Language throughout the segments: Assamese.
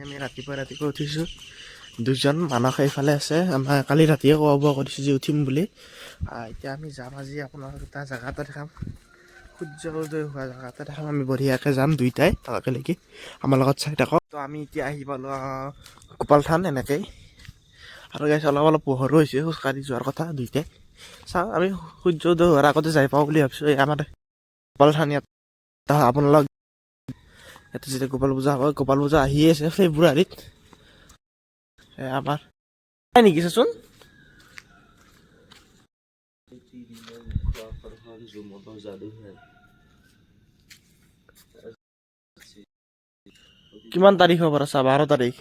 আমি ৰাতিপুৱা উঠিছোঁ। দুজন মানস এইফালে আছে। আমাৰ কালি ৰাতিয়ে খোৱা বোৱা কৰিছোঁ যে উঠিম বুলি। এতিয়া আমি যাম আজি আপোনালোক এটা জেগা এটা দেখাম, সূৰ্য উদয় হোৱা জেগা এটা দেখাম। আমি বঢ়িয়াকৈ যাম দুইটাই একেলগে, আমাৰ লগত চাই থাকক। তো আমি এতিয়া আহি পালোঁ গোপাল থান এনেকেই। আৰু গাইছ অলপ পোহৰো হৈছে, খোজকাঢ়ি যোৱাৰ কথা দুইটাই। চাওঁ আমি সূৰ্য উদয় হোৱাৰ আগতে যাই পাওঁ বুলি ভাবিছোঁ। এই আমাৰ গোপাল থান ইয়াত আপোনালোক ইয়াতে যেতিয়া গোপাল পূজা হয়, গোপাল পূজা আহিয়ে আছে ফেব্ৰুৱাৰীত। আমাৰ নেকি চাচোন কিমান তাৰিখৰ পৰা চা 12 তাৰিখ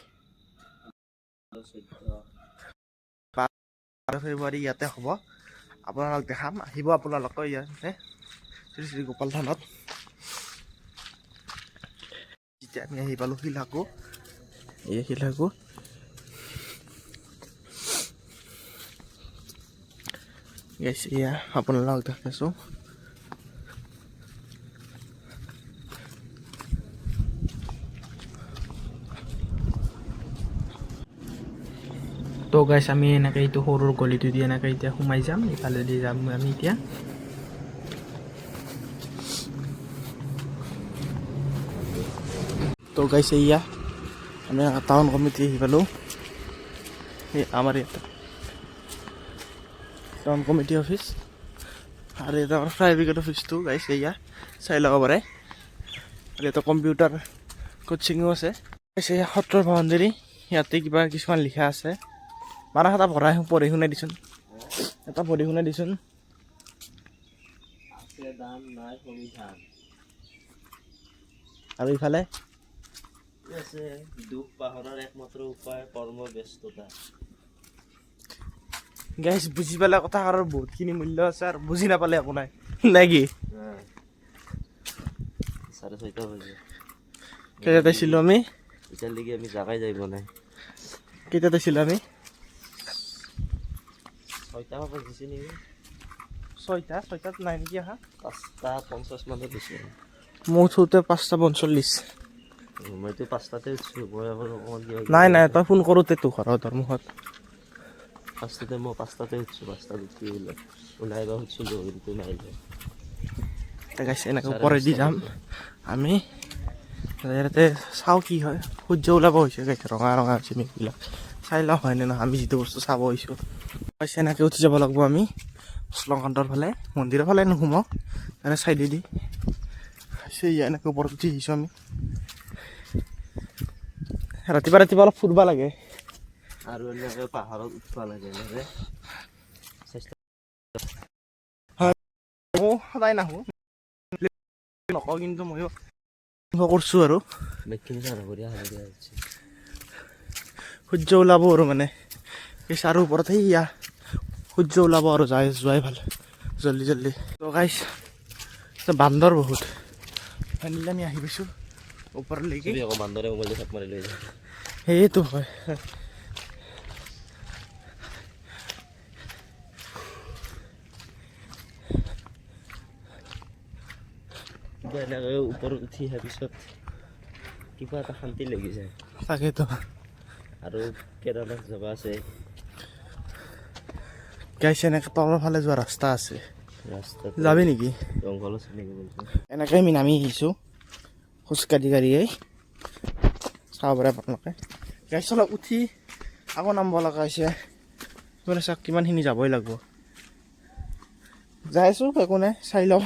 12 ফেব্ৰুৱাৰী ইয়াতে হ'ব। আপোনালোক দেখাম, আহিব আপোনালোকৰ ইয়াতে শ্ৰী শ্ৰী গোপাল থানত। যেতিয়া আমি আহি পালোঁ শিলাকো, এই শিলাকো এয়া আপোনালোক দেখাইছোঁ। তো গাইছ আমি এনেকৈ এইটো সৰুৰ গলিটো দি এনেকৈ এতিয়া সোমাই যাম, ইফালেদি যাম আমি এতিয়া। তো গাইছ এয়া আমি টাউন কমিটি আহি পালোঁ। এই আমাৰ ইয়াতে টাউন কমিটি অফিচ, আৰু এটা আমাৰ ফায়াৰ ব্ৰিগেড অফিচটো গাইছ এয়া চাই ল'ব পাৰে। আৰু ইয়াতে কম্পিউটাৰ কোচিঙো আছে। এয়া সত্ৰৰ বাউণ্ডেৰী, ইয়াতে কিবা কিছুমান লিখা আছে। মাৰা এটা পঢ়ি শুনাই দিচোন, এটা পঢ়ি শুনাই দিচোন। আৰু ইফালে আছে দুখ পাহৰাৰ একমাত্ৰ উপায় কৰ্ম ব্যস্ততা। গাইছ বুজি পালে কথা আৰু বহুতখিনি মূল্য আছে, আৰু বুজি নাপালে একো নাই, নাই কি? 6:30 বাজে। কেইটাত আছিলোঁ আমি? এতিয়ালৈকে আমি জাগাই যাই পোৱা নাই। কেইটাত আছিলোঁ আমি? 6টা বাজিছে নেকি? 6টাত নাই নেকি অহা? 5:50 মানত দিছোঁ। মোৰ উঠোঁতে 5:45। মইতো 5টাতে উঠিছোঁ। মই অকণমান নাই তই ফোন কৰোঁতে তোৰ ঘৰৰ মুখত ফাৰ্ষ্টতে মই 5টাতে উঠিছোঁ। 5টাত উঠি ওলাই আহিব খুজিছিলোঁ, কিন্তু নাহিলে। গাইছ এনেকৈ ওপৰেদি যাম আমি। ইয়াতে চাওঁ কি হয়। সূৰ্য ওলাব হৈছে গাইছ, ৰঙা হৈছে মেঘবিলাক। চাই লওঁ হয়নে নহয়, আমি যিটো বস্তু চাব আহিছোঁ। গাইছ এনেকৈ উঠি যাব লাগিব আমি শ্লকান্তৰ ফালে, মন্দিৰৰ ফালে নোসোমাওঁ, এনে চাইডেদি এনেকৈ ওপৰত উঠি আহিছোঁ আমি। ৰাতিপুৱা অলপ ফুৰিব লাগে, আৰু এনেকৈ পাহাৰত উঠিব লাগে এনেকৈ। ময়ো সদায় নাহোঁ নকওঁ, কিন্তু ময়ো কৰিছোঁ। আৰু সূৰ্য ওলাব আৰু মানে আৰু ওপৰত সেইয়া সূৰ্য ওলাব আৰু যোৱাই ভাল জল্দি। তো গাইছ বান্দৰ বহুত, ফাইনেলি আমি আহি পাইছোঁ ওপৰলৈকে। বান্দৰে মোবাইলটো থাপ মাৰি লৈ যায়। সেইটো হয়। কিবা এনেকৈ ওপৰত উঠি অহাৰ পিছত কিবা এটা শান্তি লাগি যায়। তাকেতো। আৰু কেদাৰনাথ জেগা আছে। গাইছ এনেকৈ তলৰ ফালে যোৱা ৰাস্তা আছে, ৰাস্তাত যাবি নেকি? জংঘল আছে নেকি বলছো। এনেকৈ আমি নামি আহিছোঁ খোজকাঢ়ি চাব পাৰে আপোনালোকে। গাইছ অলপ উঠি আকৌ নামিব লগা হৈছে। মানে চাওক কিমানখিনি যাবই লাগিব। যাই আছোঁ, একো নাই, চাই লওঁ।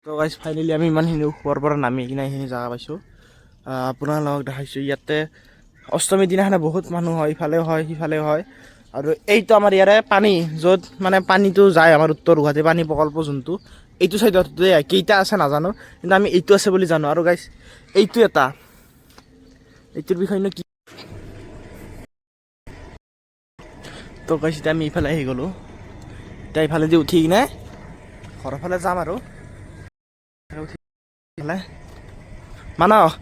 তো গাইছ ফাইনেলি আমি ইমানখিনি ওপৰৰ পৰা নামি কিনে এইখিনি জেগা পাইছোঁ। আপোনালোকক দেখাইছোঁ ইয়াতে অষ্টমীৰ দিনাখনে বহুত মানুহ হয়, ইফালেও হয় সিফালেও হয়। আৰু এইটো আমাৰ ইয়াৰে পানী, য'ত মানে পানীটো যায় আমাৰ উত্তৰ গুৱাহাটী পানী প্ৰকল্প যোনটো, এইটো চাইডত কেইটা আছে নাজানো, কিন্তু আমি এইটো আছে বুলি জানো। আৰু গাইছ এইটো এইটোৰ বিষয়েনো কি। তো গাইছ এতিয়া আমি ইফালে আহি গ'লোঁ। এতিয়া ইফালেদি উঠি কিনে ঘৰৰ ফালে যাম আৰু মানস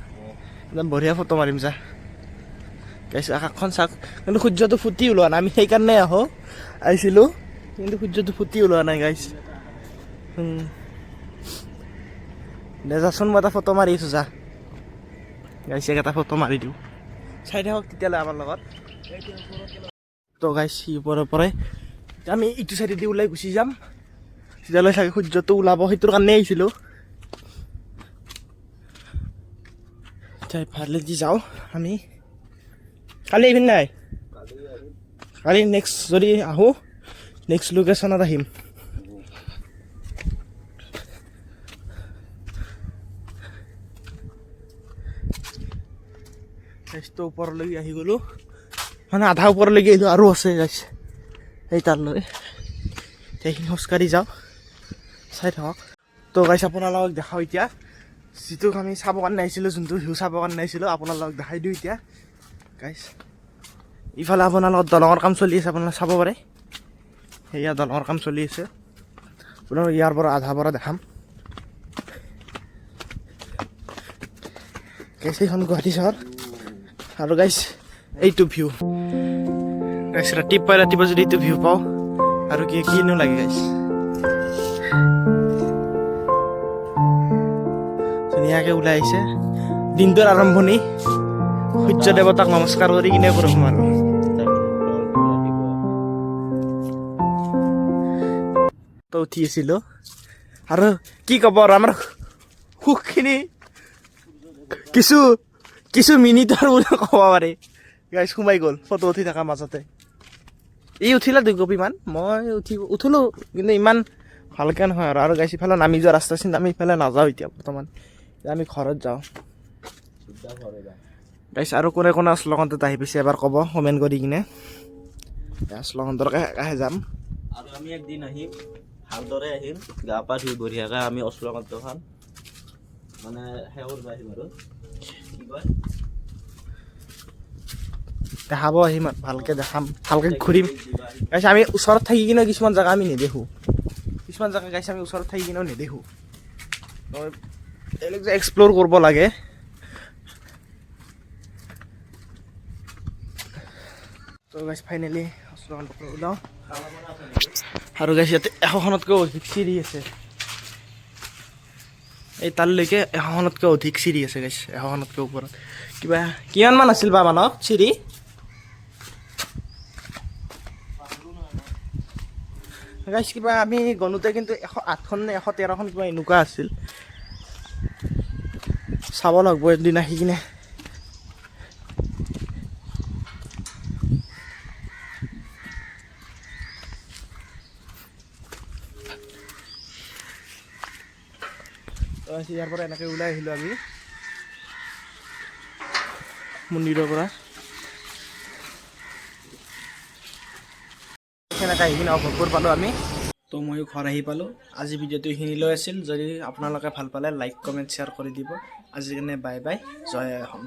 একদম বঢ়িয়া ফটো মাৰিম যা। গাইছ আকাশখন চাওক, কিন্তু সূৰ্যটো ফুটি ওলোৱা নাই। আমি সেইকাৰণে আহিছিলোঁ, কিন্তু সূৰ্যটো ফুটি ওলোৱা নাই গাইছ। দে যাচোন, মই এটা ফটো মাৰি আছোঁ যা। গাইছ এটা ফটো মাৰি দিওঁ চাই থাকক তেতিয়ালৈ আমাৰ লগত তো গাইছ ওপৰৰ পৰাই আমি ইটো চাইডেদি ওলাই গুচি যাম তেতিয়ালৈ চাগে সূৰ্যটো ওলাব সেইটোৰ কাৰণে আহিছিলোঁ ভালেদি যাওঁ আমি কালি আহিম নাই কালি নেক্সট যদি আহোঁ নেক্সট লোকেশ্যনত আহিম গাইছটো ওপৰলৈকে আহি গ'লোঁ মানে আধা ওপৰলৈকে আহিলোঁ আৰু আছে গাইছ সেই তালৈ সেইখিনি খোজকাঢ়ি যাওঁ চাই থাকক তো গাইছ আপোনালোকক দেখাওঁ এতিয়া যিটো আমি চাব কাৰণে আহিছিলোঁ যোনটো ভিউ চাব কাৰণে আহিছিলোঁ আপোনালোকক দেখাই দিওঁ এতিয়া গাইছ ইফালে আপোনালোকৰ দলঙৰ কাম চলি আছে আপোনালোকে চাব পাৰে সেয়া দলঙৰ কাম চলি আছে আপোনালোক ইয়াৰ পৰা আধাৰ পৰা দেখাম গাইছ এইখন গুৱাহাটী চহৰ আৰু গাইছ এইটো ভিউ গাইছ ৰাতিপুৱা যদি এইটো ভিউ পাওঁ আৰু কিনো লাগে গাইছ ধুনীয়াকৈ ওলাই আহিছে দিনটোৰ আৰম্ভণি সূৰ্য দেৱতাক নমস্কাৰ কৰি কিনে কৰিম আৰু তো উঠি আছিলোঁ আৰু কি ক'ব আৰু আমাৰ সুখখিনি কিছু মিনিটৰ বুলি ক'ব পাৰি গাইছ সোমাই গ'ল ফটো উঠি থকা মাজতে ই উঠিলে 2 কপিমান মই উঠিলোঁ কিন্তু ইমান ভালকৈ নহয় আৰু গাইছ ইফালে নামি যোৱা ৰাস্তা চিন্তা আমি ইফালে নাযাওঁ এতিয়া বৰ্তমান আমি ঘৰত যাওঁ গাইছ আৰু কোনে শ্লোকনটোত আহি পিছে এবাৰ ক'ব কমেণ্ট কৰি কিনে শ্লোকনটোৰ কাষে যাম আৰু আমি একদিন আহিম ভালদৰে আহিম গা পা ধুই বঢ়িয়াকৈ আমি অশ্লোকন্ত খাম মানে সেৱাৰ আহিম আৰু কি কয় দেখাব আহিম আৰু ভালকৈ দেখাম ভালকৈ ঘূৰিম গাইছ আমি ওচৰত থাকি কিনে কিছুমান জেগা আমি নেদেখোঁ কিছুমান জেগা গাইছ আমি ওচৰত থাকি কিনেও নেদেখোঁ এইবিলাক যে এক্সপ্ল'ৰ কৰিব লাগে তো গাইছ ফাইনেলি অশ্লোকনটো ওলাওঁ আৰু গাইছ ইয়াতে 100খনতকৈ অধিক চিৰি আছে এই তালৈকে 100খনতকৈ অধিক চিৰি আছে গাইছ 100খনতকৈ ওপৰত কিমানমান আছিল বা মানৱ চিৰি গাইছ কিবা আমি গণোতে কিন্তু 108খন নে 113খন কিবা এনেকুৱা আছিল চাব লাগিব এদিন আহি কিনে ইয়াৰ পৰা এনেকৈ ওলাই আহিলোঁ আমি মন্দিৰৰ পৰা সেনেকৈ আহি কিনে ভৰপূৰ পালোঁ আমি তো ময়ো ঘৰ আহি পালোঁ আজি ভিডিঅ'টো এইখিনিলৈ আছিল যদি আপোনালোকে ভাল পালে লাইক কমেণ্ট শ্বেয়াৰ কৰি দিব আজিৰ কাৰণে বাই বাই জয় অসম।